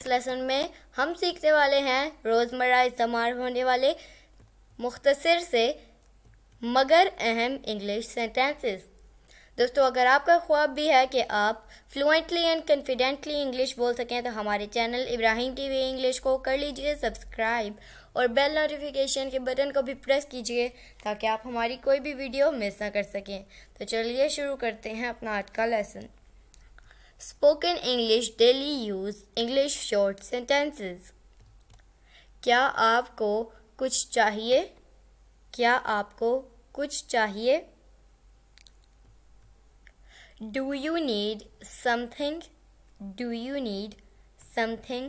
Lesson में हम सीखने वाले हैं रोज़मर्रा इस्तेमाल होने वाले मुख्तसर से मगर अहम इंग्लिश सेंटेंसेस। दोस्तों, अगर आपका ख्वाब भी है कि आप फ्लुएंटली एंड कॉन्फिडेंटली इंग्लिश बोल सकें तो हमारे चैनल इब्राहिम टीवी इंग्लिश को कर लीजिए सब्सक्राइब और बेल नोटिफिकेशन के बटन को भी प्रेस कीजिए ताकि आप हमारी कोई भी वीडियो मिस ना कर सकें। तो चलिए शुरू करते हैं अपना आज का lesson. Spoken English daily use English short sentences. क्या आपको कुछ चाहिए? क्या आपको कुछ चाहिए? Do you need something? Do you need something?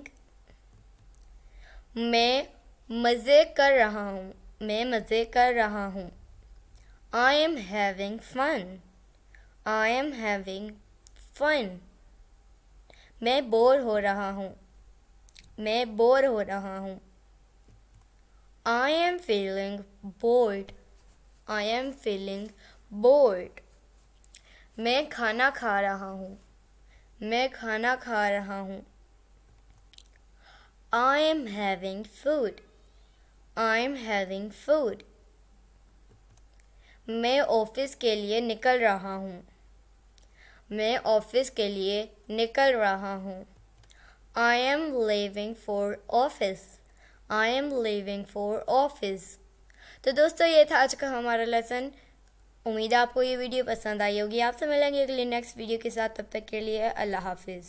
मैं मज़े कर रहा हूँ। मैं मज़े कर रहा हूँ। I am having fun. I am having fun. मैं बोर हो रहा हूँ। मैं बोर हो रहा हूँ। I am feeling bored. I am feeling bored. मैं खाना खा रहा हूँ। मैं खाना खा रहा हूँ। I am having food. I am having food. मैं ऑफिस के लिए निकल रहा हूँ। मैं ऑफिस के लिए निकल रहा हूँ। I am leaving for office. I am leaving for office. तो दोस्तों, ये था आज का हमारा लेसन। उम्मीद है आपको ये वीडियो पसंद आई होगी। आपसे मिलेंगे अगली नेक्स्ट वीडियो के साथ। तब तक के लिए अल्लाह हाफिज़।